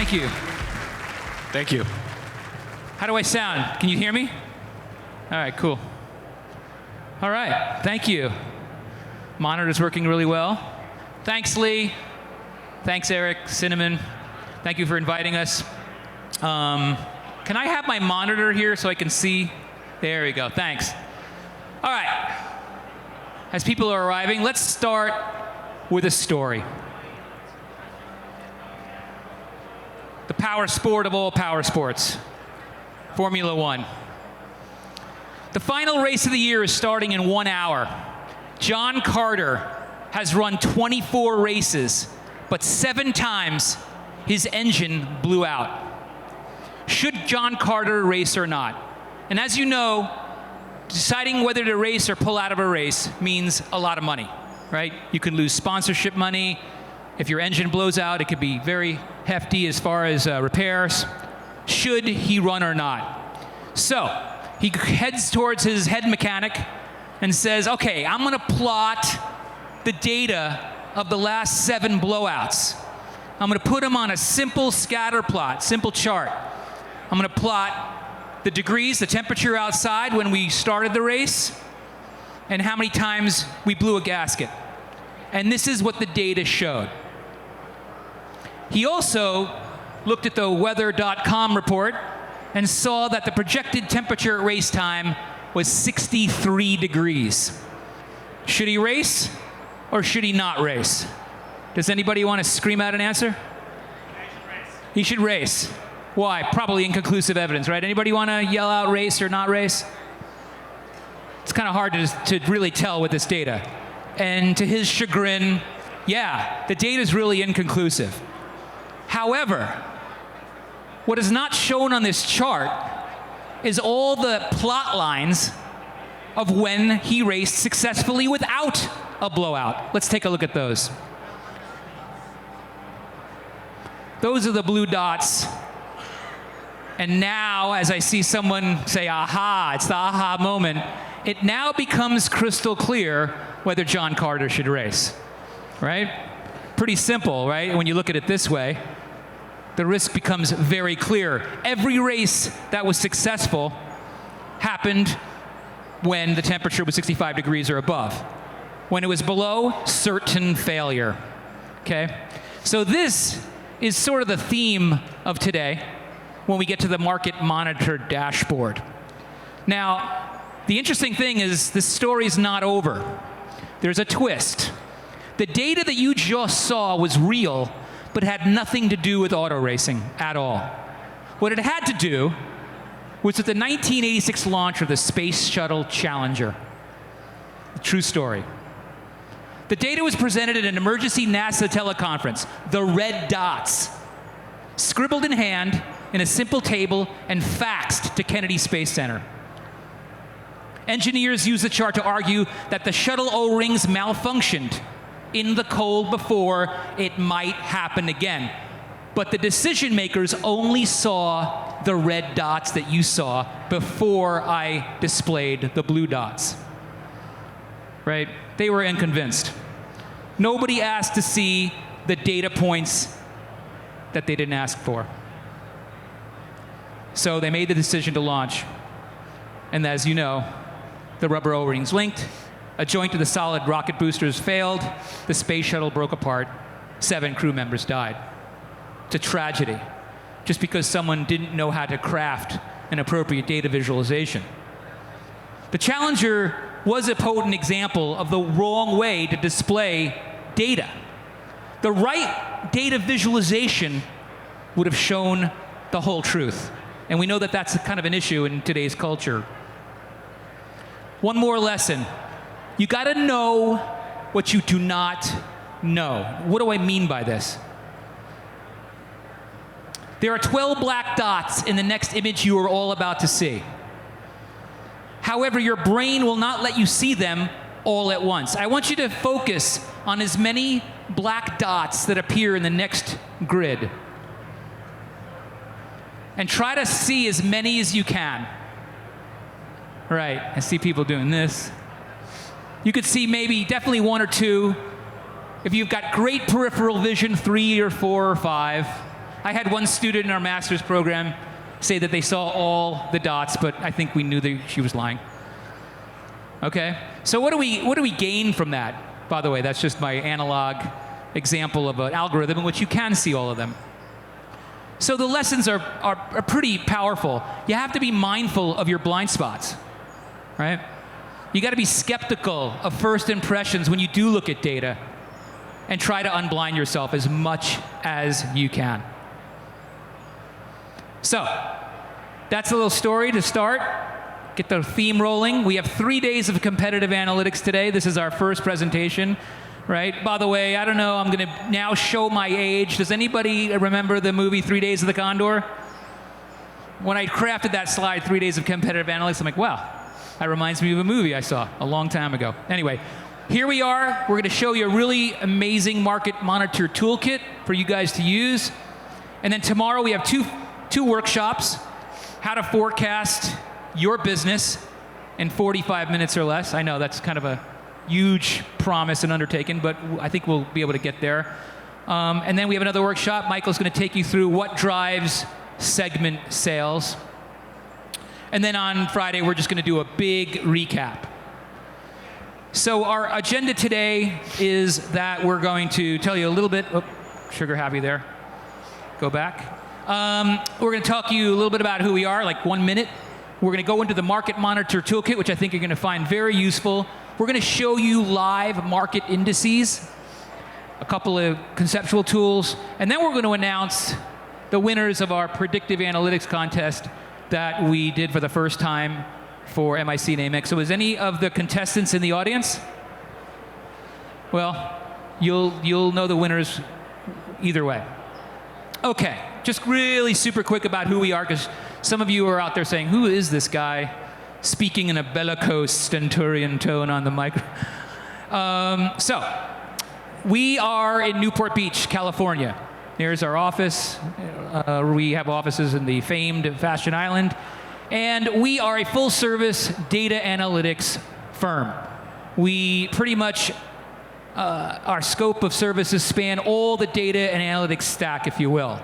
Thank you. Thank you. How do I sound? Can you hear me? All right, cool. All right, thank you. Monitor's working really well. Thanks, Lee. Thanks, Eric, Cinnamon. Thank you for inviting us. Can I have my monitor here so I can see? There we go, thanks. All right, as people are arriving, let's start with a story. The power sport of all power sports, Formula One. The final race of the year is starting in 1 hour. John Carter has run 24 races, but 7 times his engine blew out. Should John Carter race or not? And as you know, deciding whether to race or pull out of a race means a lot of money, right? You can lose sponsorship money. If your engine blows out, it could be very hefty as far as repairs. Should he run or not? So he heads towards his head mechanic and says, okay, I'm going to plot the data of the last 7 blowouts. I'm going to put them on a simple scatter plot, simple chart. I'm going to plot the degrees, the temperature outside when we started the race, and how many times we blew a gasket. And this is what the data showed. He also looked at the weather.com report and saw that the projected temperature at race time was 63 degrees. Should he race or should he not race? Does anybody want to scream out an answer? He should race. Why? Probably inconclusive evidence, right? Anybody want to yell out race or not race? It's kind of hard to really tell with this data. And to his chagrin, yeah, the data is really inconclusive. However, what is not shown on this chart is all the plot lines of when he raced successfully without a blowout. Let's take a look at those. Those are the blue dots. And now, as I see someone say, aha, it's the aha moment, it now becomes crystal clear whether John Carter should race, right? Pretty simple, right? When you look at it this way, the risk becomes very clear. Every race that was successful happened when the temperature was 65 degrees or above. When it was below, certain failure, okay? So this is sort of the theme of today when we get to the market monitor dashboard. Now, the interesting thing is this story is not over. There's a twist. The data that you just saw was real, but had nothing to do with auto racing at all. What it had to do was with the 1986 launch of the Space Shuttle Challenger. A true story. The data was presented at an emergency NASA teleconference, the red dots, scribbled in hand in a simple table and faxed to Kennedy Space Center. Engineers used the chart to argue that the shuttle O-rings malfunctioned in the cold before it might happen again. But the decision makers only saw the red dots that you saw before I displayed the blue dots, right? They were unconvinced. Nobody asked to see the data points that they didn't ask for. So they made the decision to launch. And as you know, the rubber O-rings linked, a joint of the solid rocket boosters failed, the space shuttle broke apart, 7 crew members died. It's a tragedy, just because someone didn't know how to craft an appropriate data visualization. The Challenger was a potent example of the wrong way to display data. The right data visualization would have shown the whole truth. And we know that that's kind of an issue in today's culture. One more lesson. You gotta know what you do not know. What do I mean by this? There are 12 black dots in the next image you are all about to see. However, your brain will not let you see them all at once. I want you to focus on as many black dots that appear in the next grid. And try to see as many as you can. Right, I see people doing this. You could see maybe definitely 1 or 2. If you've got great peripheral vision, 3 or 4 or 5. I had one student in our master's program say that they saw all the dots, but I think we knew that she was lying. Okay? So what do we gain from that? By the way, that's just my analog example of an algorithm in which you can see all of them. So the lessons are pretty powerful. You have to be mindful of your blind spots, right? You got to be skeptical of first impressions when you do look at data and try to unblind yourself as much as you can. So, that's a little story to start. Get the theme rolling. We have 3 days of competitive analytics today. This is our first presentation, right? By the way, I don't know, I'm going to now show my age. Does anybody remember the movie 3 Days of the Condor? When I crafted that slide, 3 days of competitive analytics, I'm like, wow, that reminds me of a movie I saw a long time ago. Anyway, here we are. We're going to show you a really amazing market monitor toolkit for you guys to use. And then tomorrow we have two workshops, how to forecast your business in 45 minutes or less. I know that's kind of a huge promise and undertaking, but I think we'll be able to get there. And then we have another workshop. Michael's going to take you through what drives segment sales. And then on Friday, we're just going to do a big recap. So our agenda today is that we're going to tell you a little bit. Oh, sugar happy there. Go back. We're going to talk to you a little bit about who we are, like 1 minute. We're going to go into the Market Monitor Toolkit, which I think you're going to find very useful. We're going to show you live market indices, a couple of conceptual tools, and then we're going to announce the winners of our predictive analytics contest that we did for the first time for MIC and AIMEx. So is any of the contestants in the audience? Well, you'll know the winners either way. Okay, just really super quick about who we are, because some of you are out there saying, who is this guy speaking in a bellicose stentorian tone on the mic? So, we are in Newport Beach, California. There's our office. We have offices in the famed Fashion Island. And we are a full-service data analytics firm. We pretty much, our scope of services span all the data and analytics stack, if you will.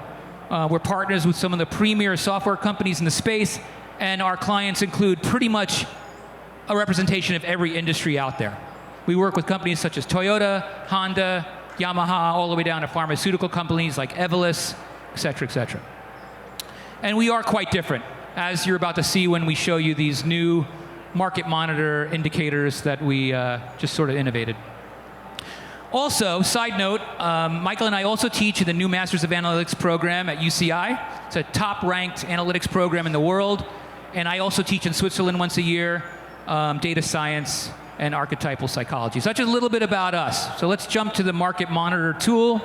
We're partners with some of the premier software companies in the space, and our clients include pretty much a representation of every industry out there. We work with companies such as Toyota, Honda, Yamaha, all the way down to pharmaceutical companies like Evolus, et cetera, et cetera. And we are quite different, as you're about to see when we show you these new market monitor indicators that we just sort of innovated. Also, side note, Michael and I also teach in the new Masters of Analytics program at UCI. It's a top-ranked analytics program in the world. And I also teach in Switzerland once a year, data science and archetypal psychology. So that's just a little bit about us. So let's jump to the market monitor tool.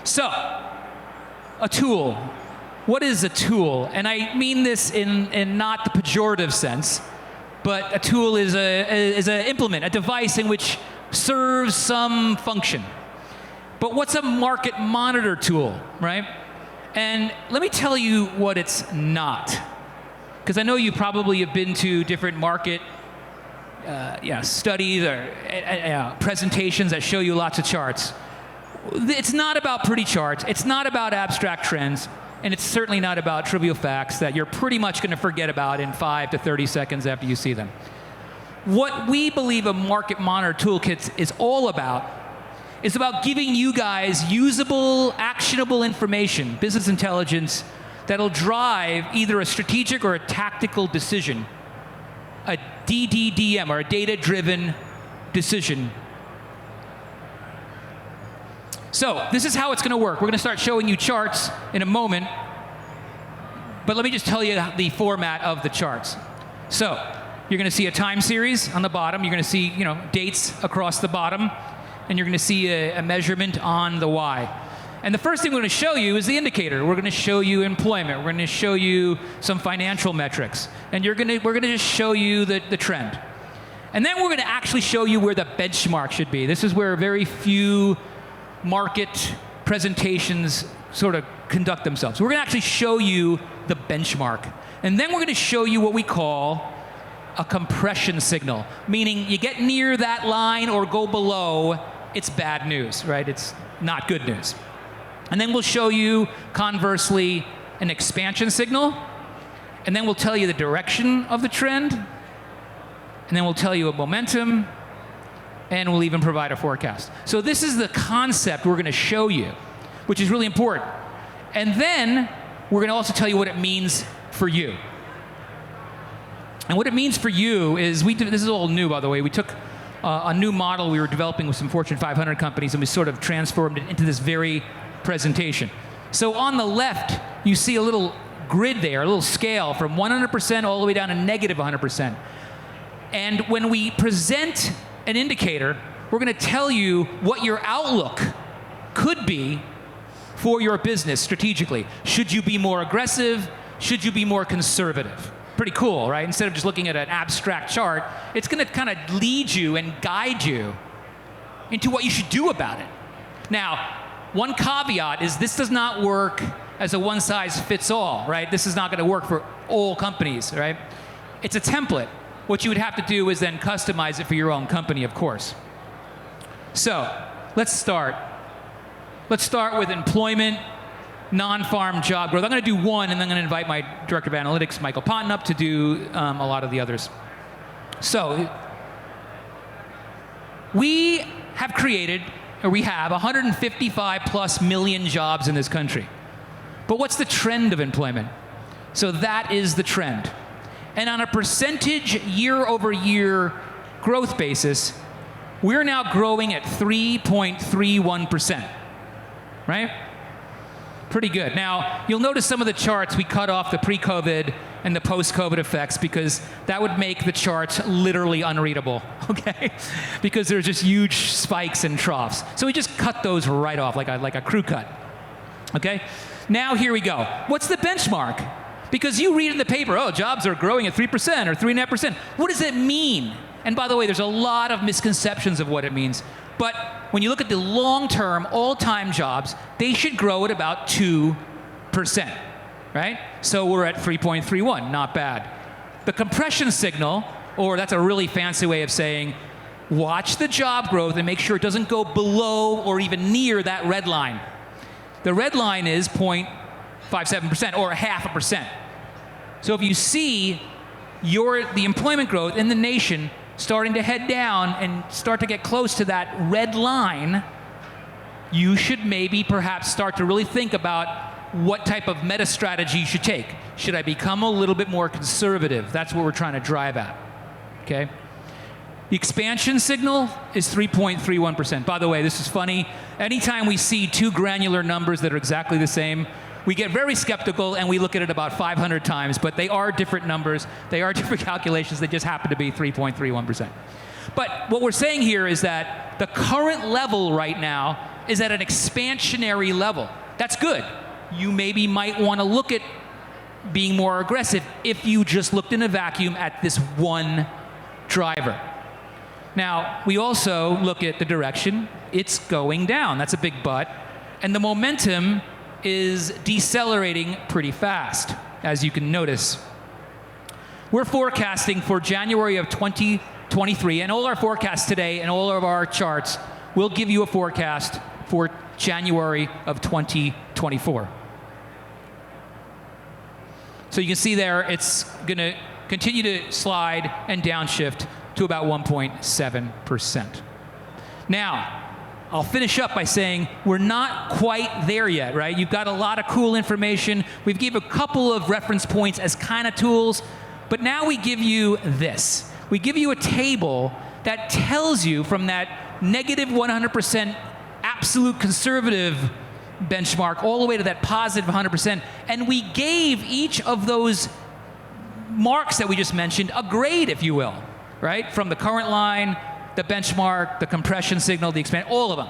So, a tool. What is a tool? And I mean this in not the pejorative sense, but a tool is an implement, a device in which serves some function. But what's a market monitor tool, right? And let me tell you what it's not. Because I know you probably have been to different market studies or presentations that show you lots of charts. It's not about pretty charts. It's not about abstract trends. And it's certainly not about trivial facts that you're pretty much going to forget about in 5 to 30 seconds after you see them. What we believe a market monitor toolkit is all about is about giving you guys usable, actionable information, business intelligence, that'll drive either a strategic or a tactical decision, a DDDM, or a data-driven decision. So this is how it's going to work. We're going to start showing you charts in a moment, but let me just tell you the format of the charts. So you're going to see a time series on the bottom. You're going to see, dates across the bottom, and you're going to see a measurement on the Y. And the first thing we're going to show you is the indicator. We're going to show you employment. We're going to show you some financial metrics, and we're going to just show you the trend. And then we're going to actually show you where the benchmark should be. This is where very few market presentations sort of conduct themselves. We're going to actually show you the benchmark. And then we're going to show you what we call a compression signal, meaning you get near that line or go below, it's bad news, right? It's not good news. And then we'll show you, conversely, an expansion signal. And then we'll tell you the direction of the trend. And then we'll tell you a momentum. And we'll even provide a forecast. So this is the concept we're going to show you, which is really important. And then we're going to also tell you what it means for you. And what it means for you is, this is all new, by the way. We took a new model we were developing with some Fortune 500 companies, and we sort of transformed it into this very presentation. So on the left, you see a little grid there, a little scale from 100% all the way down to negative 100%. And when we present an indicator, we're going to tell you what your outlook could be for your business strategically. Should you be more aggressive? Should you be more conservative? Pretty cool, right? Instead of just looking at an abstract chart, it's going to kind of lead you and guide you into what you should do about it. Now, one caveat is this does not work as a one-size-fits-all, right? This is not going to work for all companies, right? It's a template. What you would have to do is then customize it for your own company, of course. So, let's start. Let's start with employment, non-farm job growth. I'm going to do one, and then I'm going to invite my Director of Analytics, Michal Ponton, up to do a lot of the others. So, we have 155 plus million jobs in this country. But what's the trend of employment? So that is the trend. And on a percentage year-over-year growth basis, we're now growing at 3.31%, right? Pretty good. Now, you'll notice some of the charts we cut off the pre-COVID and the post-COVID effects because that would make the charts literally unreadable, okay? Because there's just huge spikes and troughs. So we just cut those right off like a crew cut, okay? Now here we go. What's the benchmark? Because you read in the paper, oh, jobs are growing at 3% or 3.5%. What does it mean? And by the way, there's a lot of misconceptions of what it means. But when you look at the long-term, all-time jobs, they should grow at about 2%, right? So we're at 3.31, not bad. The compression signal, or that's a really fancy way of saying, watch the job growth and make sure it doesn't go below or even near that red line. The red line is 0.57% or 0.5%. So if you see the employment growth in the nation starting to head down and start to get close to that red line, you should maybe perhaps start to really think about what type of meta strategy you should take. Should I become a little bit more conservative? That's what we're trying to drive at, okay? The expansion signal is 3.31%. By the way, this is funny. Anytime we see two granular numbers that are exactly the same, we get very skeptical and we look at it about 500 times, but they are different numbers. They are different calculations. They just happen to be 3.31%. But what we're saying here is that the current level right now is at an expansionary level. That's good. You maybe might want to look at being more aggressive if you just looked in a vacuum at this one driver. Now, we also look at the direction. It's going down. That's a big but. And the momentum is decelerating pretty fast, as you can notice. We're forecasting for January of 2023, and all our forecasts today and all of our charts will give you a forecast for January of 2024. So you can see there, it's going to continue to slide and downshift to about 1.7%. Now, I'll finish up by saying we're not quite there yet, right? You've got a lot of cool information. We've given a couple of reference points as kind of tools, but now we give you this. We give you a table that tells you from that negative 100% absolute conservative benchmark all the way to that positive 100%, and we gave each of those marks that we just mentioned a grade, if you will, right? From the current line, the benchmark, the compression signal, the expand, all of them.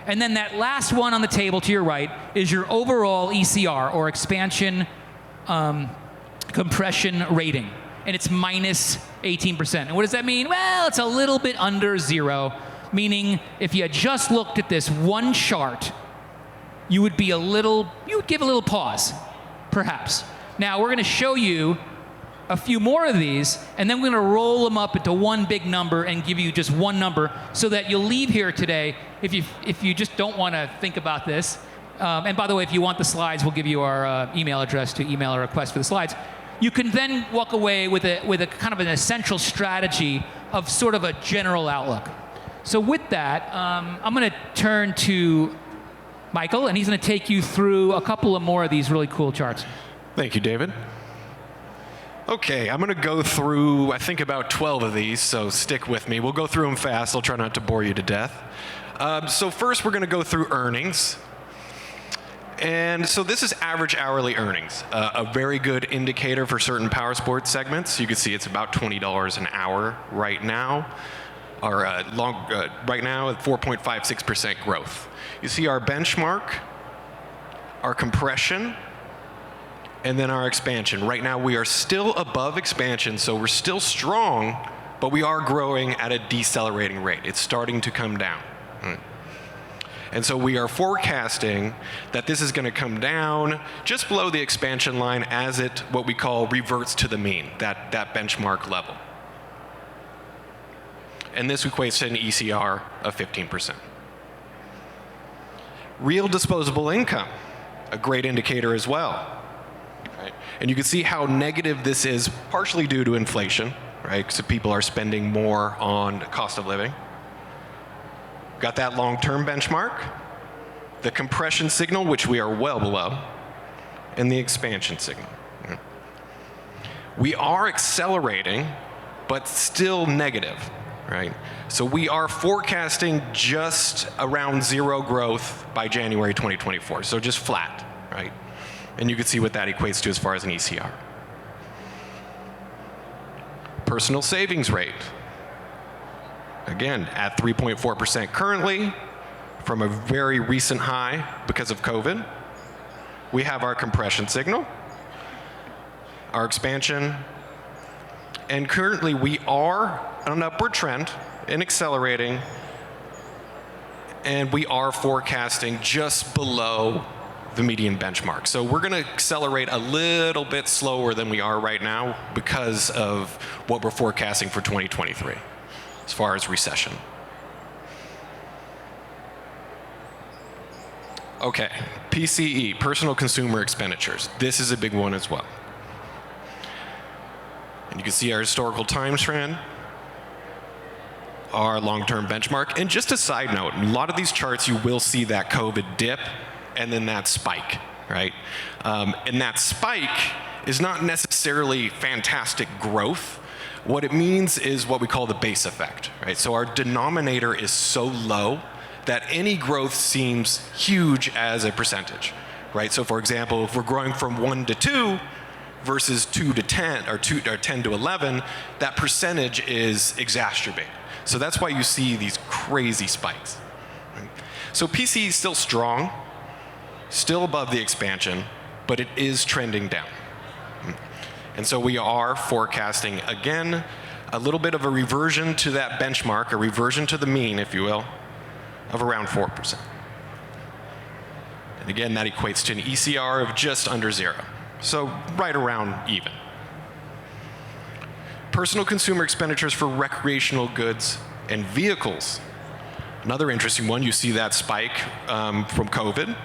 And then that last one on the table to your right is your overall ECR, or expansion compression rating. And it's minus 18%. And what does that mean? Well, it's a little bit under zero, meaning if you had just looked at this one chart, you would give a little pause, perhaps. Now, we're going to show you a few more of these, and then we're going to roll them up into one big number and give you just one number so that you'll leave here today, if you just don't want to think about this, And by the way, if you want the slides, we'll give you our email address to email a request for the slides. You can then walk away with a kind of an essential strategy of sort of a general outlook. So with that, I'm going to turn to Michael, and he's going to take you through a couple of more of these really cool charts. Thank you, David. Okay, I'm going to go through, I think, about 12 of these, so stick with me. We'll go through them fast. I'll try not to bore you to death. So first, we're going to go through earnings. And so this is average hourly earnings, a very good indicator for certain power sports segments. You can see it's about $20 an hour right now, or right now at 4.56% growth. You see our benchmark, our compression, and then our expansion. Right now we are still above expansion, so we're still strong, but we are growing at a decelerating rate. It's starting to come down. And so we are forecasting that this is going to come down just below the expansion line as it, what we call, reverts to the mean, that benchmark level. And this equates to an ECR of 15%. Real disposable income, a great indicator as well. Right? And you can see how negative this is, partially due to inflation, right? Because people are spending more on cost of living. Got that long-term benchmark, the compression signal, which we are well below, and the expansion signal. We are accelerating, but still negative, right? So we are forecasting just around zero growth by January 2024, so just flat, right? And you can see what that equates to as far as an ECR. Personal savings rate. Again, at 3.4% currently, from a very recent high because of COVID. We have our compression signal, our expansion, and currently we are on an upward trend and accelerating, and we are forecasting just below the median benchmark. So we're going to accelerate a little bit slower than we are right now because of what we're forecasting for 2023. As far as recession. Okay, PCE, personal consumer expenditures. This is a big one as well. And you can see our historical time trend, our long-term benchmark. And just a side note, in a lot of these charts you will see that COVID dip and then that spike, right? And that spike is not necessarily fantastic growth. What it means is what we call the base effect, right? So our denominator is so low that any growth seems huge as a percentage, right? So for example, if we're growing from 1 to 2 versus 2 to 10, or 10 to 11, that percentage is exacerbated. So that's why you see these crazy spikes. Right? So PCE is still strong, still above the expansion, but it is trending down. And so we are forecasting, again, a little bit of a reversion to that benchmark, a reversion to the mean, if you will, of around 4%. And again, that equates to an ECR of just under zero. So right around even. Personal consumer expenditures for recreational goods and vehicles. Another interesting one, you see that spike from COVID.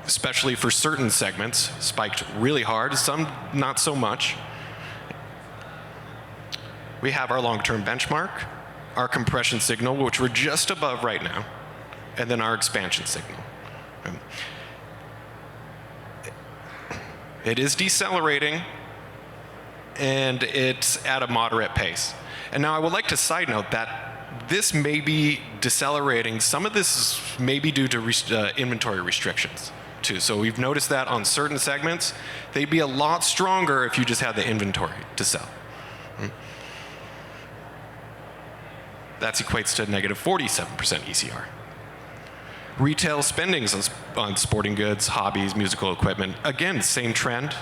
Especially for certain segments, spiked really hard, some not so much. We have our long-term benchmark, our compression signal, which we're just above right now, and then our expansion signal. It is decelerating, and it's at a moderate pace. And now I would like to side note that this may be decelerating. Some of this may be due to inventory restrictions, too. So we've noticed that on certain segments, they'd be a lot stronger if you just had the inventory to sell. That equates to negative 47% ECR. Retail spendings on sporting goods, hobbies, musical equipment. Again, same trend.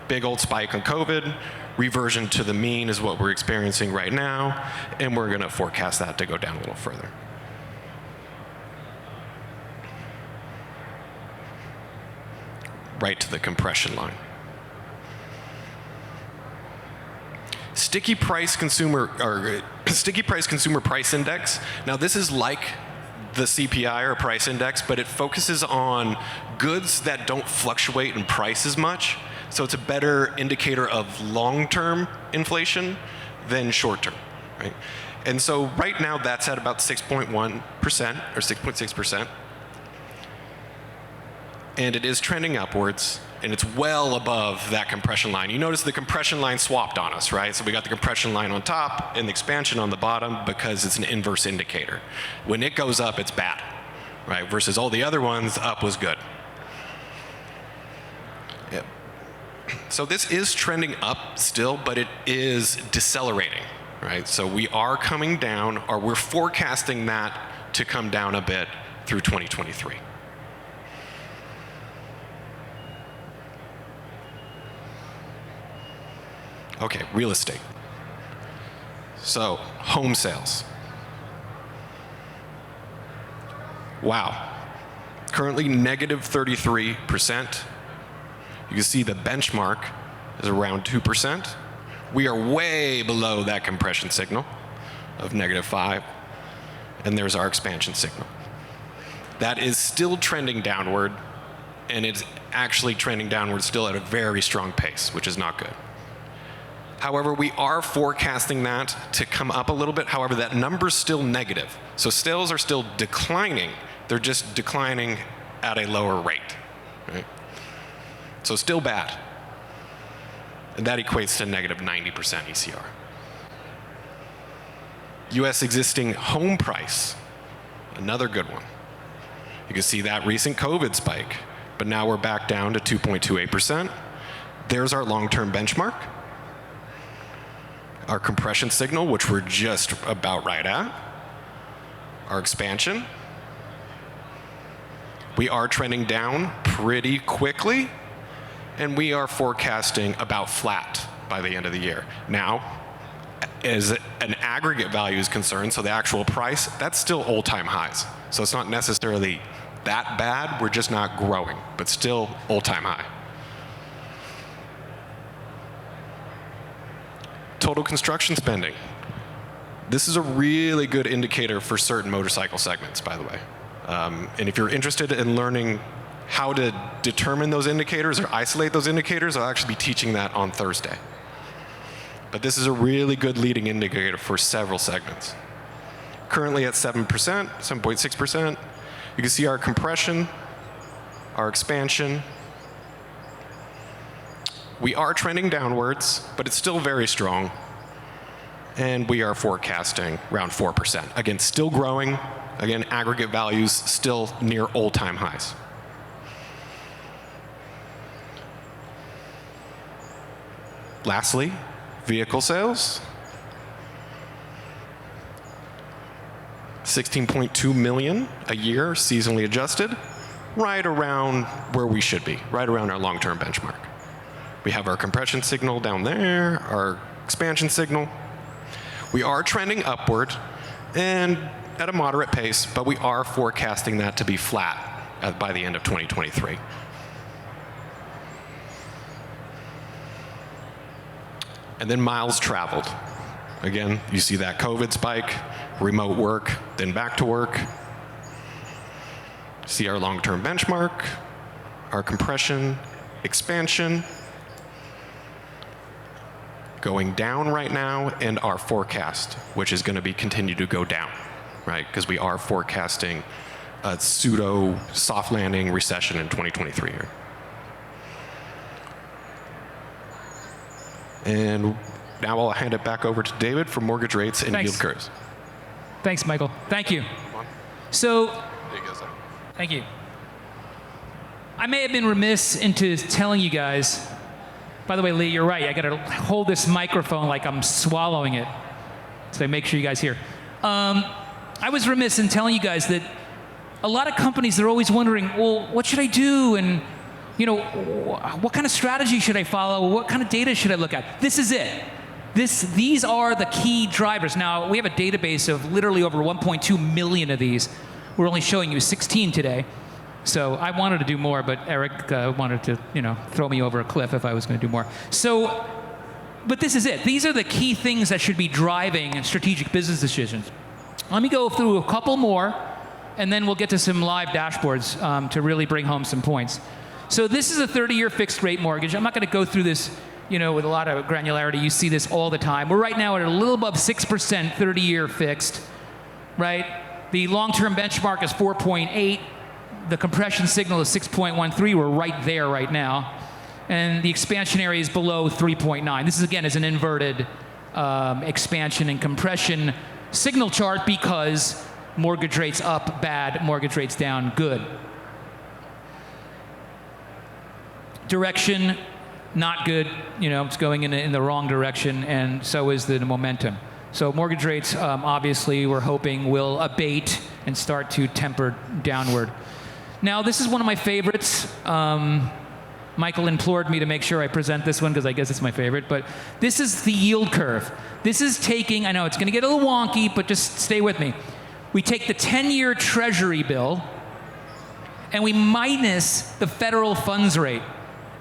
Big old spike on COVID. Reversion to the mean is what we're experiencing right now, and we're going to forecast that to go down a little further. Right to the compression line. Sticky price consumer price index. Now this is like the CPI or price index, but it focuses on goods that don't fluctuate in price as much. So it's a better indicator of long-term inflation than short-term, right? And so right now that's at about 6.1% or 6.6%. And it is trending upwards, and it's well above that compression line. You notice the compression line swapped on us, right? So we got the compression line on top and the expansion on the bottom because it's an inverse indicator. When it goes up, it's bad, right? Versus all the other ones, up was good. Yep. So this is trending up still, but it is decelerating, right? So we are coming down, or we're forecasting that to come down a bit through 2023. Okay, real estate. So, home sales. Wow. Currently negative 33%. You can see the benchmark is around 2%. We are way below that compression signal of -5. And there's our expansion signal. That is still trending downward, and it's actually trending downward still at a very strong pace, which is not good. However, we are forecasting that to come up a little bit. However, that number's still negative. So sales are still declining. They're just declining at a lower rate, right? So still bad. And that equates to negative 90% ECR. US existing home price, another good one. You can see that recent COVID spike, but now we're back down to 2.28%. There's our long-term benchmark. Our compression signal, which we're just about right at. Our expansion. We are trending down pretty quickly, and we are forecasting about flat by the end of the year. Now, as an aggregate value is concerned, so the actual price, that's still all-time highs. So it's not necessarily that bad, we're just not growing, but still all-time high. Total construction spending. This is a really good indicator for certain motorcycle segments, by the way. And if you're interested in learning how to determine those indicators or isolate those indicators, I'll actually be teaching that on Thursday. But this is a really good leading indicator for several segments. Currently at 7%, 7.6%. You can see our compression, our expansion. We are trending downwards, but it's still very strong. And we are forecasting around 4%. Again, still growing. Again, aggregate values still near all-time highs. Lastly, vehicle sales. 16.2 million a year, seasonally adjusted. Right around where we should be, right around our long-term benchmark. We have our compression signal down there, our expansion signal. We are trending upward and at a moderate pace, but we are forecasting that to be flat by the end of 2023. And then miles traveled. Again, you see that COVID spike, remote work, then back to work. See our long-term benchmark, our compression, expansion, going down right now, and our forecast, which is going to be continue to go down, right? Because we are forecasting a pseudo soft landing recession in 2023 here. And now I'll hand it back over to David for mortgage rates and yield curves. Thanks, Michael. Thank you. So, There you go, sir. thank you. I may have been remiss into telling you guys. By the way, Lee, you're right. I got to hold this microphone like I'm swallowing it, so I make sure you guys hear. I was remiss in telling you guys that a lot of companies, they're always wondering, well, what should I do? And, you know, what kind of strategy should I follow? What kind of data should I look at? This is it. These are the key drivers. Now, we have a database of literally over 1.2 million of these. We're only showing you 16 today. So I wanted to do more, but Eric wanted to, throw me over a cliff if I was going to do more. So, but this is it. These are the key things that should be driving strategic business decisions. Let me go through a couple more, and then we'll get to some live dashboards to really bring home some points. So this is a 30-year fixed rate mortgage. I'm not going to go through this, with a lot of granularity. You see this all the time. We're right now at a little above 6% 30-year fixed, right? The long-term benchmark is 4.8. The compression signal is 6.13. We're right there right now. And the expansion area is below 3.9. This is, again, is an inverted expansion and compression signal chart because mortgage rates up, bad. Mortgage rates down, good. Direction, not good. It's going in the wrong direction, and so is the momentum. So mortgage rates, obviously, we're hoping will abate and start to temper downward. Now, this is one of my favorites. Michael implored me to make sure I present this one because I guess it's my favorite, but this is the yield curve. This is taking, I know it's going to get a little wonky, but just stay with me. We take the 10-year Treasury bill, and we minus the federal funds rate.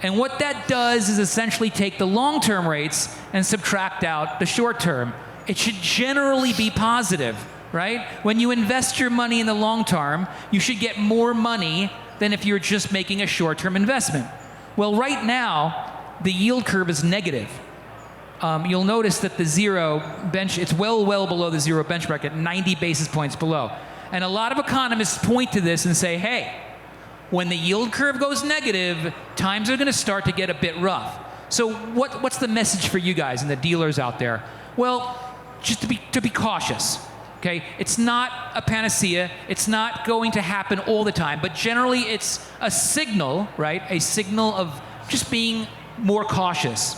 And what that does is essentially take the long-term rates and subtract out the short-term. It should generally be positive, right? When you invest your money in the long term, you should get more money than if you're just making a short-term investment. Well, right now, the yield curve is negative. You'll notice that the it's well below the zero benchmark at 90 basis points below. And a lot of economists point to this and say, hey, when the yield curve goes negative, times are going to start to get a bit rough. So what's the message for you guys and the dealers out there? Well, just to be cautious. Okay, it's not a panacea. It's not going to happen all the time, but generally it's a signal, right? A signal of just being more cautious.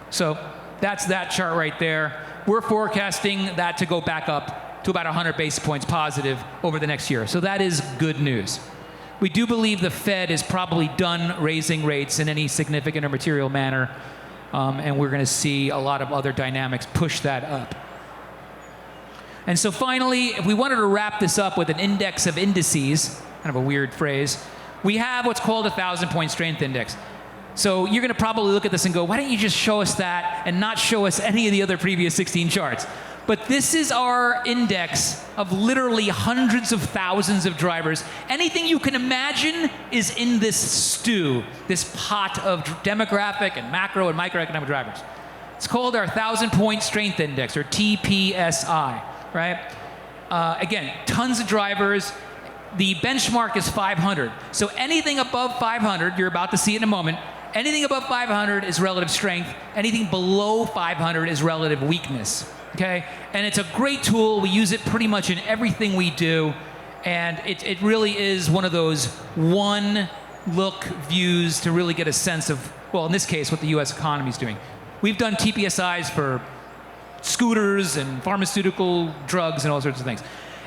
So that's that chart right there. We're forecasting that to go back up to about 100 basis points positive over the next year. So that is good news. We do believe the Fed is probably done raising rates in any significant or material manner, and we're going to see a lot of other dynamics push that up. And so finally, if we wanted to wrap this up with an index of indices, kind of a weird phrase, we have what's called a 1,000-point strength index. So you're going to probably look at this and go, why don't you just show us that and not show us any of the other previous 16 charts? But this is our index of literally hundreds of thousands of drivers. Anything you can imagine is in this stew, this pot of demographic and macro and microeconomic drivers. It's called our 1,000-point strength index, or TPSI, right? Again, tons of drivers. The benchmark is 500. So anything above 500, you're about to see it in a moment, anything above 500 is relative strength. Anything below 500 is relative weakness. Okay? And it's a great tool. We use it pretty much in everything we do. And it really is one of those one-look views to really get a sense of, well, in this case, what the U.S. economy is doing. We've done TPSIs for scooters and pharmaceutical drugs and all sorts of things.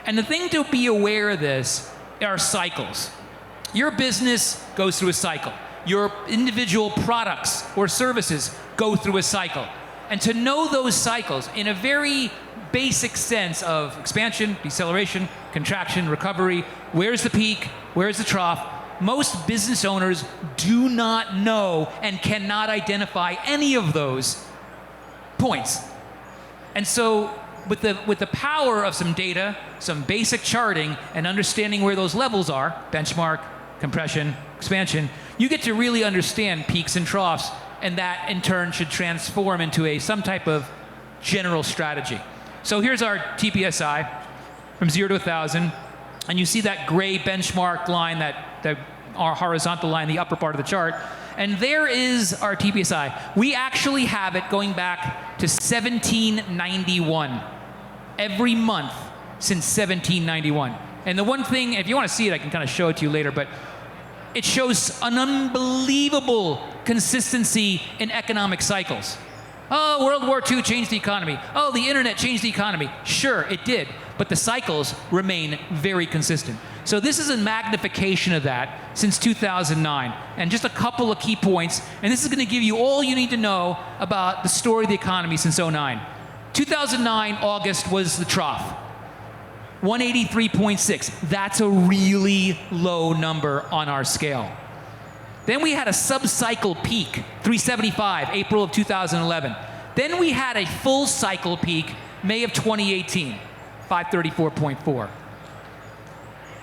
And the thing to be aware of this are cycles. Your business goes through a cycle. Your individual products or services go through a cycle. And to know those cycles in a very basic sense of expansion, deceleration, contraction, recovery, where's the peak, where's the trough, most business owners do not know and cannot identify any of those points. And so with the power of some data, some basic charting, and understanding where those levels are, benchmark, compression, expansion, you get to really understand peaks and troughs, and that in turn should transform into some type of general strategy. So here's our TPSI from 0 to 1,000, and you see that gray benchmark line, that our horizontal line, the upper part of the chart, and there is our TPSI. We actually have it going back to 1791, every month since 1791. And the one thing, if you want to see it, I can kind of show it to you later, but it shows an unbelievable consistency in economic cycles. Oh, World War II changed the economy. Oh, the internet changed the economy. Sure, it did, but the cycles remain very consistent. So this is a magnification of that since 2009. And just a couple of key points, and this is going to give you all you need to know about the story of the economy since 2009. 2009, August was the trough. 183.6. That's a really low number on our scale. Then we had a sub-cycle peak, 375, April of 2011. Then we had a full cycle peak, May of 2018, 534.4.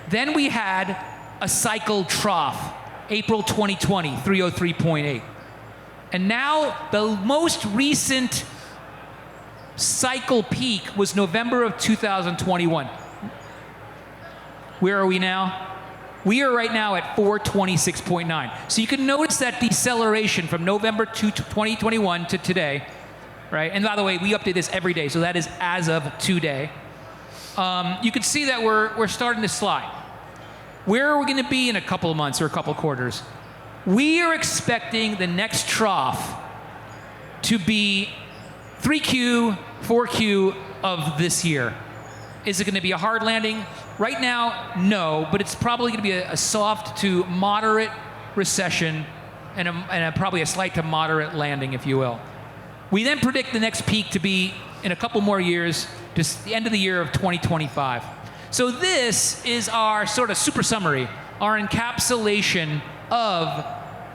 Then we had a cycle trough, April 2020, 303.8. And now the most recent cycle peak was November of 2021. Where are we now? We are right now at 426.9. So you can notice that deceleration from November 2021 to today, right? And by the way, we update this every day, so that is as of today. You can see that we're starting to slide. Where are we going to be in a couple of months or a couple of quarters? We are expecting the next trough to be 3Q, 4Q of this year. Is it going to be a hard landing? Right now, no, but it's probably going to be a soft to moderate recession and probably a slight to moderate landing, if you will. We then predict the next peak to be in a couple more years, just the end of the year of 2025. So this is our sort of super summary, our encapsulation of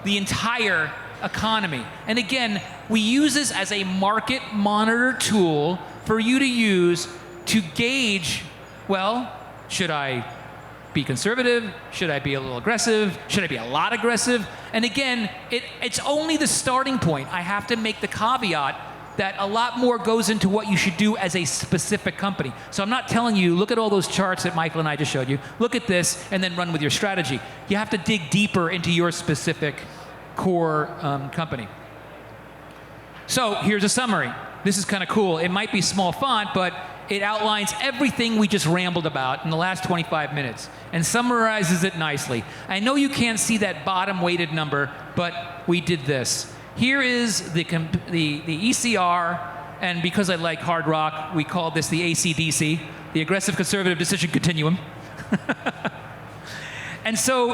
the entire economy. And again, we use this as a market monitor tool for you to use to gauge, well, should I be conservative? Should I be a little aggressive? Should I be a lot aggressive? And again, it's only the starting point. I have to make the caveat that a lot more goes into what you should do as a specific company. So I'm not telling you, look at all those charts that Michael and I just showed you, look at this, and then run with your strategy. You have to dig deeper into your specific core company. So here's a summary. This is kind of cool. It might be small font, but it outlines everything we just rambled about in the last 25 minutes and summarizes it nicely. I know you can't see that bottom weighted number, but we did this. Here is the ECR, and because I like hard rock, we call this the ACDC, the Aggressive Conservative Decision Continuum. And so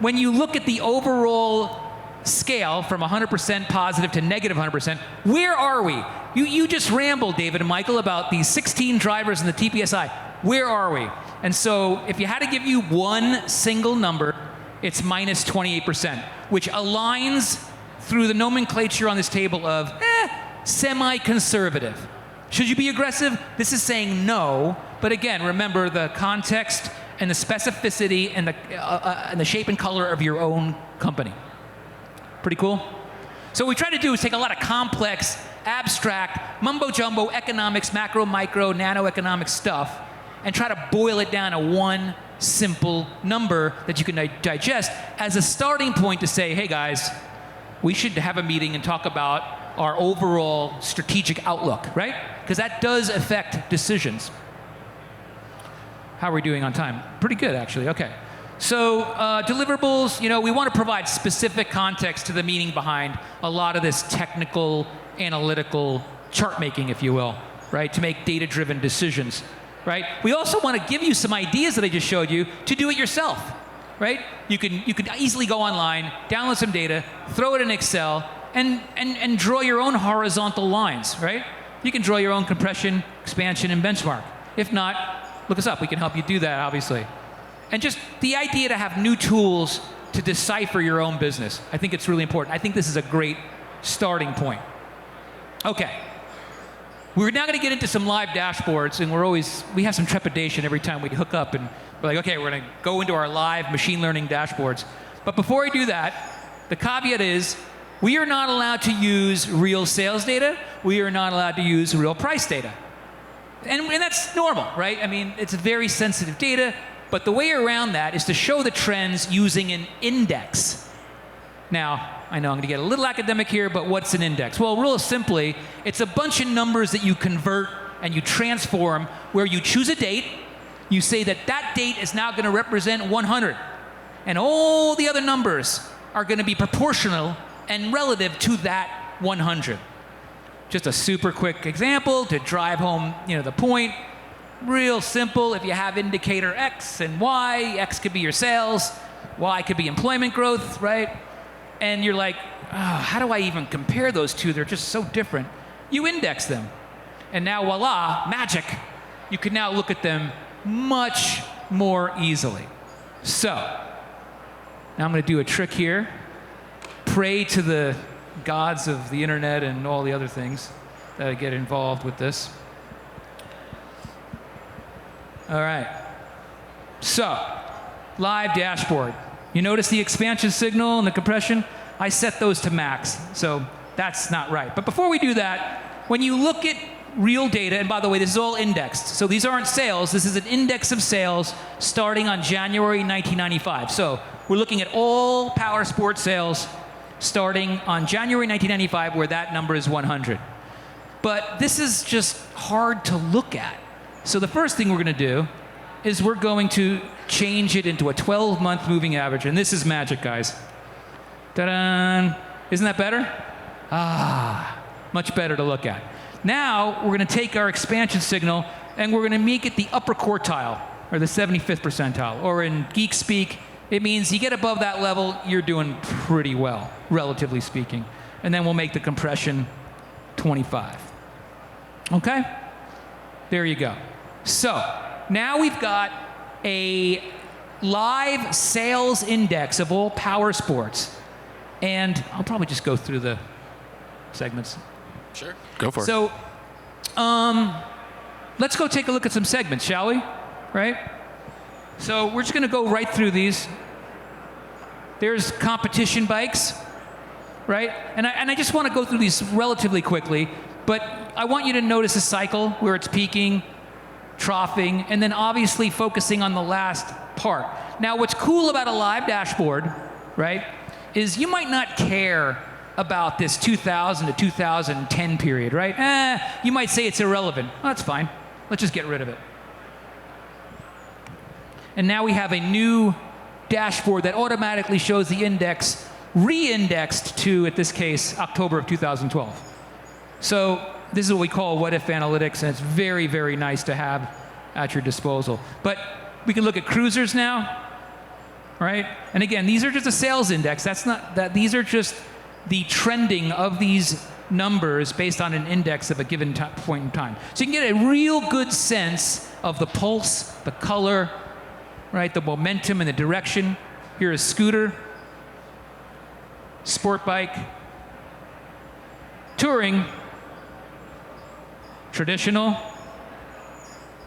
when you look at the overall scale from 100% positive to negative 100%, where are we? You just rambled, David and Michael, about these 16 drivers in the TPSI. Where are we? And so if you had to give you one single number, it's minus 28%, which aligns through the nomenclature on this table of semi-conservative. Should you be aggressive? This is saying no, but again, remember the context and the specificity and the shape and color of your own company. Pretty cool? So what we try to do is take a lot of complex, abstract, mumbo-jumbo economics, macro, micro, nano-economic stuff and try to boil it down to one simple number that you can digest as a starting point to say, hey guys, we should have a meeting and talk about our overall strategic outlook, right? Because that does affect decisions. How are we doing on time? Pretty good, actually. Okay. So deliverables, we want to provide specific context to the meaning behind a lot of this technical, analytical chart making, if you will, right? To make data-driven decisions, right? We also want to give you some ideas that I just showed you to do it yourself, right? You can easily go online, download some data, throw it in Excel, and draw your own horizontal lines, right? You can draw your own compression, expansion, and benchmark. If not, look us up. We can help you do that, obviously. And just the idea to have new tools to decipher your own business. I think it's really important. I think this is a great starting point. Okay. We're now going to get into some live dashboards, and we have some trepidation every time we hook up, and we're like, okay, we're going to go into our live machine learning dashboards. But before I do that, the caveat is we are not allowed to use real sales data. We are not allowed to use real price data. And that's normal, right? I mean, it's very sensitive data, but the way around that is to show the trends using an index. Now, I know I'm going to get a little academic here, but what's an index? Well, real simply, it's a bunch of numbers that you convert and you transform where you choose a date, you say that date is now going to represent 100, and all the other numbers are going to be proportional and relative to that 100. Just a super quick example to drive home, the point. Real simple. If you have indicator X and Y, X could be your sales, Y could be employment growth, right? And you're like, how do I even compare those two? They're just so different. You index them. And now, voila, magic. You can now look at them much more easily. So, now I'm going to do a trick here. Pray to the gods of the internet and all the other things that get involved with this. All right. So, live dashboard. You notice the expansion signal and the compression? I set those to max, so that's not right. But before we do that, when you look at real data, and by the way, this is all indexed. So these aren't sales. This is an index of sales starting on January 1995. So we're looking at all power sports sales starting on January 1995, where that number is 100. But this is just hard to look at. So the first thing we're going to do is we're going to change it into a 12-month moving average. And this is magic, guys. Ta-da! Isn't that better? Ah, much better to look at. Now, we're going to take our expansion signal and we're going to make it the upper quartile, or the 75th percentile. Or in geek speak, it means you get above that level, you're doing pretty well, relatively speaking. And then we'll make the compression 25. Okay? There you go. So, now we've got a live sales index of all power sports. And I'll probably just go through the segments. Sure. Go for it. So, let's go take a look at some segments, shall we? Right? So we're just going to go right through these. There's competition bikes, right? And I just want to go through these relatively quickly, but I want you to notice a cycle where it's peaking, troughing, and then obviously focusing on the last part. Now, what's cool about a live dashboard, right, is you might not care about this 2000 to 2010 period, right? You might say it's irrelevant. Oh, that's fine. Let's just get rid of it. And now we have a new dashboard that automatically shows the index re-indexed to, at this case, October of 2012. So this is what we call what-if analytics, and it's very, very nice to have at your disposal. But we can look at cruisers now, right? And again, these are just a sales index. That's not that. These are just the trending of these numbers based on an index of a given point in time. So you can get a real good sense of the pulse, the color, right, the momentum and the direction. Here is scooter, sport bike, touring, traditional,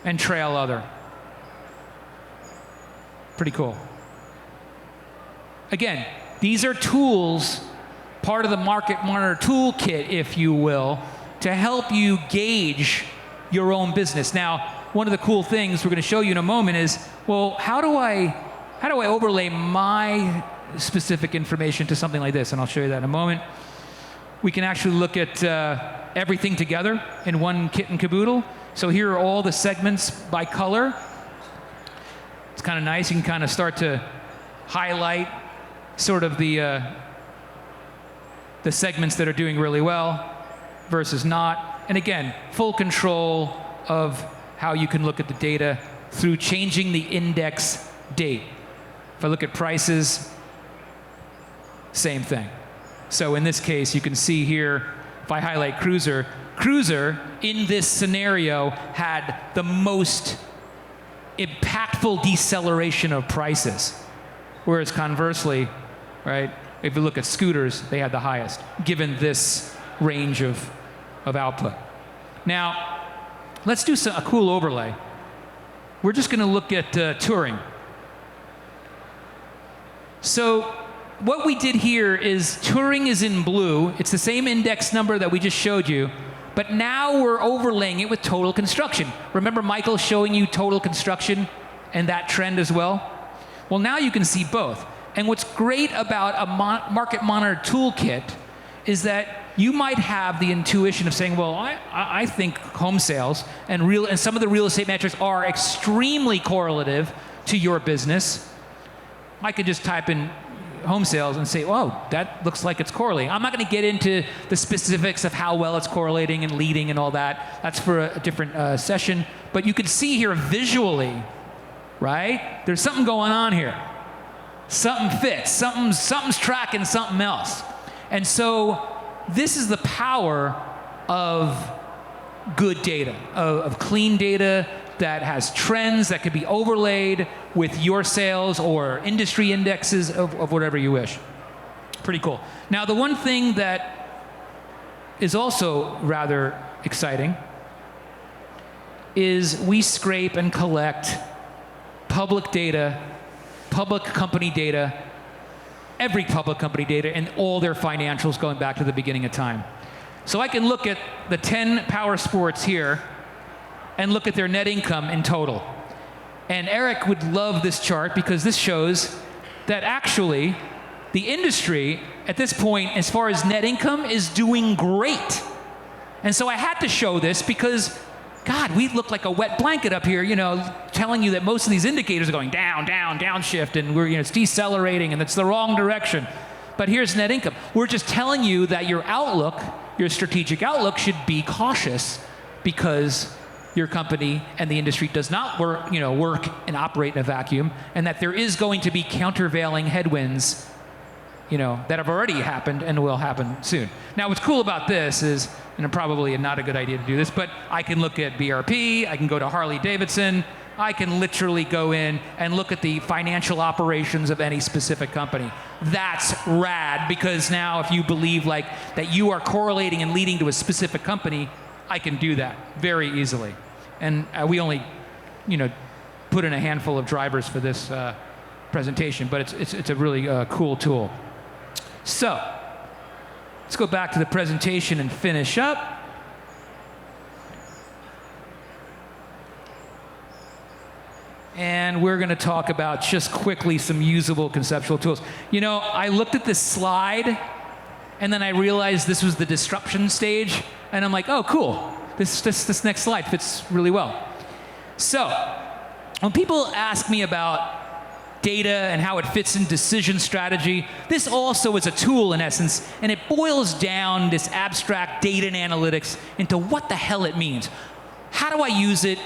and trail other. Pretty cool. Again, these are tools, part of the Market Monitor Toolkit, if you will, to help you gauge your own business. Now, one of the cool things we're going to show you in a moment is, well, how do I overlay my specific information to something like this? And I'll show you that in a moment. We can actually look at everything together in one kit and caboodle. So here are all the segments by color. It's kind of nice. You can kind of start to highlight sort of the segments that are doing really well versus not. And again, full control of how you can look at the data through changing the index date. If I look at prices, same thing. So in this case, you can see here, if I highlight cruiser, cruiser in this scenario had the most impactful deceleration of prices. Whereas conversely, right, if you look at scooters, they had the highest, given this range of output. Now, let's do a cool overlay. We're just going to look at touring. So what we did here is touring is in blue. It's the same index number that we just showed you, but now we're overlaying it with total construction. Remember Michael showing you total construction and that trend as well? Well, now you can see both. And what's great about a Market Monitor Toolkit is that you might have the intuition of saying, well, I think home sales and some of the real estate metrics are extremely correlative to your business. I could just type in home sales and say, oh, that looks like it's correlating. I'm not going to get into the specifics of how well it's correlating and leading and all that. That's for a different session. But you can see here visually, right? There's something going on here. Something fits. Something's tracking something else. And so this is the power of good data, of clean data that has trends that could be overlaid with your sales or industry indexes of whatever you wish. Pretty cool. Now, the one thing that is also rather exciting is we scrape and collect public data, public company data, every public company data, and all their financials going back to the beginning of time. So I can look at the 10 power sports here and look at their net income in total. And Eric would love this chart because this shows that actually the industry at this point, as far as net income, is doing great. And so I had to show this because, God, we look like a wet blanket up here, telling you that most of these indicators are going down, downshift, and it's decelerating, and it's the wrong direction. But here's net income. We're just telling you that your outlook, your strategic outlook, should be cautious because your company and the industry does not work and operate in a vacuum, and that there is going to be countervailing headwinds that have already happened and will happen soon. Now, what's cool about this is, and probably not a good idea to do this, but I can look at BRP, I can go to Harley-Davidson, I can literally go in and look at the financial operations of any specific company. That's rad, because now if you believe that you are correlating and leading to a specific company, I can do that very easily. And we only, put in a handful of drivers for this presentation, but it's a really cool tool. So, let's go back to the presentation and finish up. And we're going to talk about just quickly some usable conceptual tools. I looked at this slide, and then I realized this was the disruption stage, and I'm like, oh, cool. This next slide fits really well. So, when people ask me about data and how it fits in decision strategy, this also is a tool in essence, and it boils down this abstract data and analytics into what the hell it means. How do I use it,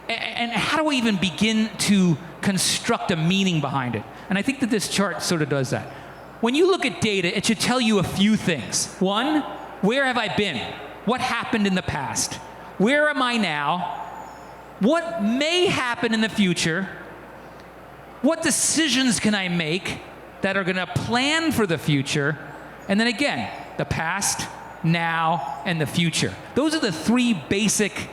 and how do I even begin to construct a meaning behind it? And I think that this chart sort of does that. When you look at data, it should tell you a few things. One, where have I been? What happened in the past? Where am I now? What may happen in the future? What decisions can I make that are going to plan for the future? And then again, the past, now, and the future. Those are the three basic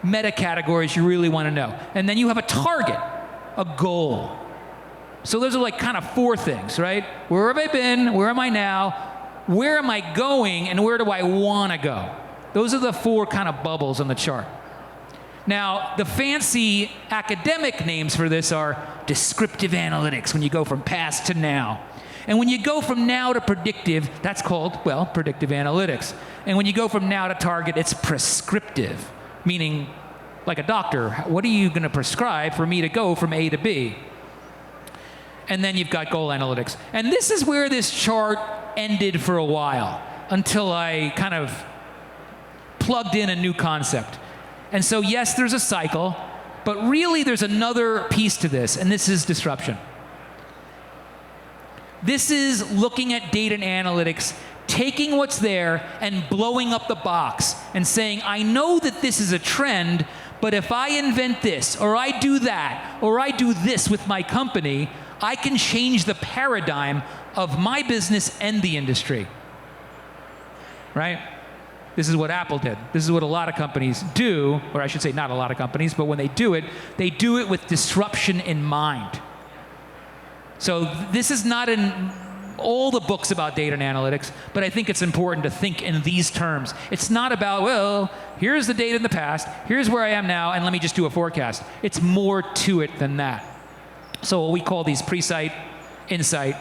meta categories you really want to know. And then you have a target, a goal. So those are kind of four things, right? Where have I been? Where am I now? Where am I going? And where do I want to go? Those are the four kind of bubbles on the chart. Now, the fancy academic names for this are descriptive analytics, when you go from past to now. And when you go from now to predictive, that's called, predictive analytics. And when you go from now to target, it's prescriptive, meaning like a doctor, what are you going to prescribe for me to go from A to B? And then you've got goal analytics. And this is where this chart ended for a while, until I kind of plugged in a new concept. And so, yes, there's a cycle, but really there's another piece to this, and this is disruption. This is looking at data and analytics, taking what's there and blowing up the box and saying, I know that this is a trend, but if I invent this, or I do that, or I do this with my company, I can change the paradigm of my business and the industry. Right? This is what Apple did. This is what a lot of companies do, or I should say not a lot of companies, but when they do it with disruption in mind. So this is not in all the books about data and analytics, but I think it's important to think in these terms. It's not about, here's the data in the past, here's where I am now, and let me just do a forecast. It's more to it than that. So what we call these pre-sight, insight,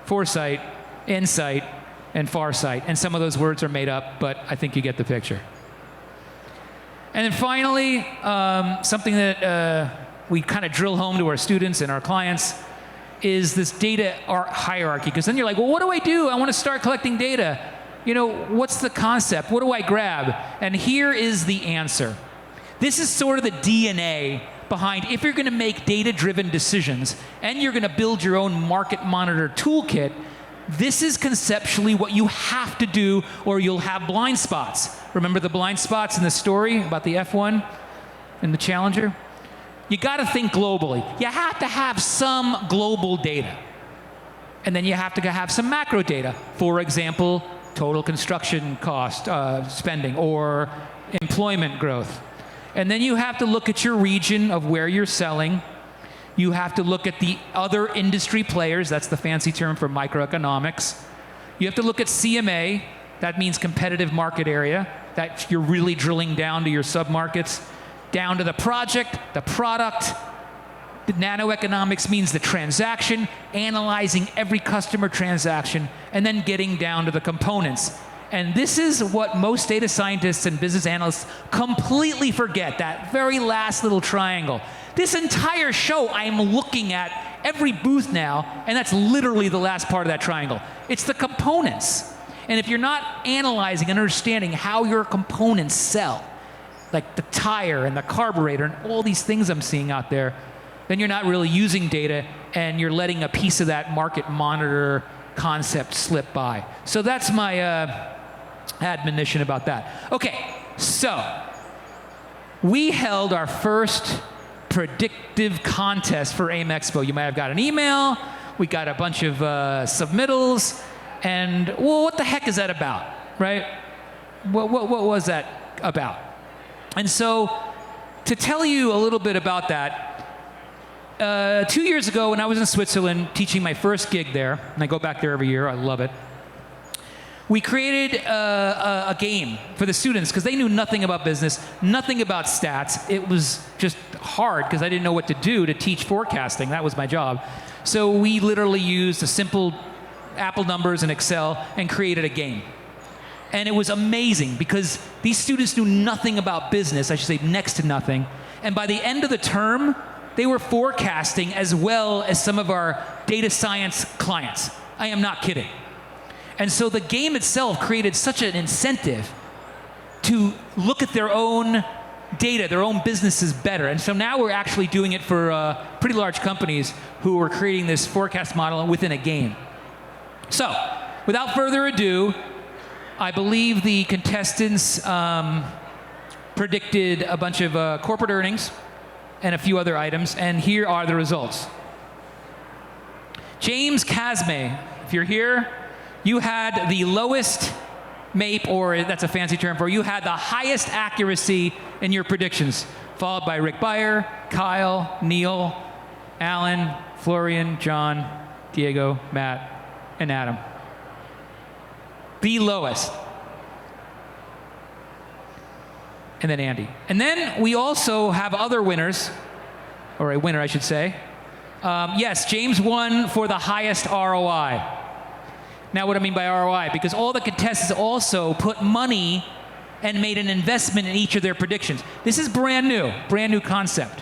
foresight, insight, and farsight. And some of those words are made up, but I think you get the picture. And then finally, something that we kind of drill home to our students and our clients is this data hierarchy. Because then you're like, well, what do I do? I want to start collecting data. What's the concept? What do I grab? And here is the answer. This is sort of the DNA behind, if you're going to make data-driven decisions and you're going to build your own market monitor toolkit, this is conceptually what you have to do, or you'll have blind spots. Remember the blind spots in the story about the F1 and the Challenger? You got to think globally. You have to have some global data. And then you have to have some macro data. For example, total construction cost, spending, or employment growth. And then you have to look at your region of where you're selling. You have to look at the other industry players. That's the fancy term for microeconomics. You have to look at CMA. That means competitive market area. That you're really drilling down to your sub-markets, down to the project, the product. The nanoeconomics means the transaction, analyzing every customer transaction, and then getting down to the components. And this is what most data scientists and business analysts completely forget, that very last little triangle. This entire show, I'm looking at every booth now, and that's literally the last part of that triangle. It's the components. And if you're not analyzing and understanding how your components sell, like the tire and the carburetor and all these things I'm seeing out there, then you're not really using data, and you're letting a piece of that market monitor concept slip by. So that's my admonition about that. Okay, so we held our first predictive contest for AIMExpo. You might have got an email. We got a bunch of submittals, and well, what the heck is that about, right? What was that about? And so to tell you a little bit about that, 2 years ago when I was in Switzerland teaching my first gig there, and I go back there every year, I love it, we created a game for the students because they knew nothing about business, nothing about stats. It was just hard because I didn't know what to do to teach forecasting. That was my job. So we literally used a simple Apple numbers in Excel and created a game. And it was amazing because these students knew nothing about business, I should say next to nothing. And by the end of the term, they were forecasting as well as some of our data science clients. I am not kidding. And so the game itself created such an incentive to look at their own data, their own businesses better. And so now we're actually doing it for pretty large companies who are creating this forecast model within a game. So, without further ado, I believe the contestants predicted a bunch of corporate earnings and a few other items, and here are the results. James Casme, if you're here, you had the lowest MAPE, or that's a fancy term for, you had the highest accuracy in your predictions, followed by Rick Beyer, Kyle, Neil, Alan, Florian, John, Diego, Matt, and Adam. The lowest. And then Andy. And then we also have other winners, or a winner, I should say. Yes, James won for the highest ROI. Now, what do I mean by ROI? Because all the contestants also put money and made an investment in each of their predictions. This is brand new concept,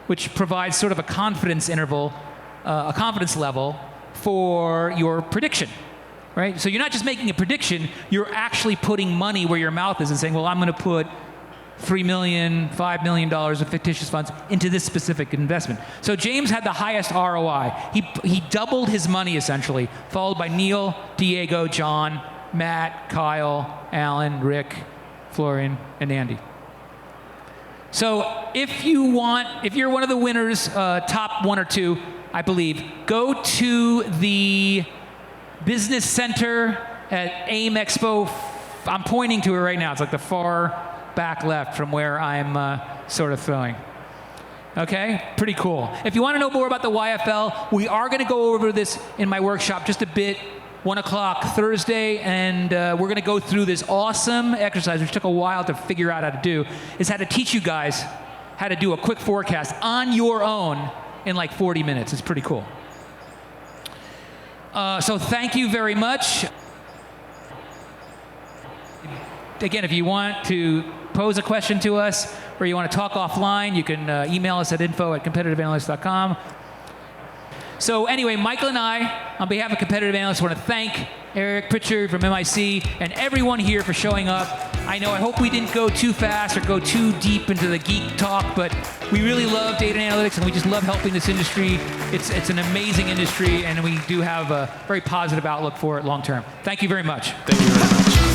which provides sort of a confidence interval, a confidence level for your prediction, right? So you're not just making a prediction, you're actually putting money where your mouth is and saying, well, I'm going to put $3 million, $5 million of fictitious funds into this specific investment. So James had the highest ROI. He doubled his money, essentially, followed by Neil, Diego, John, Matt, Kyle, Alan, Rick, Florian, and Andy. So if you're one of the winners, top one or two, I believe, go to the business center at AIMExpo. I'm pointing to it right now. It's like the far back left from where I'm sort of throwing. Okay, pretty cool. If you want to know more about the YFL, we are going to go over this in my workshop just a bit, 1 o'clock Thursday, and we're going to go through this awesome exercise, which took a while to figure out how to do, is how to teach you guys how to do a quick forecast on your own in like 40 minutes. It's pretty cool. So thank you very much. Again, if you want to pose a question to us or you want to talk offline, you can email us at info@competitiveanalyst.com. So anyway, Michael and I, on behalf of Competitive Analysts, want to thank Eric Pritchard from MIC and everyone here for showing up. I hope we didn't go too fast or go too deep into the geek talk, but we really love data and analytics, and we just love helping this industry. It's an amazing industry, and we do have a very positive outlook for it long term. Thank you very much. Thank you very much.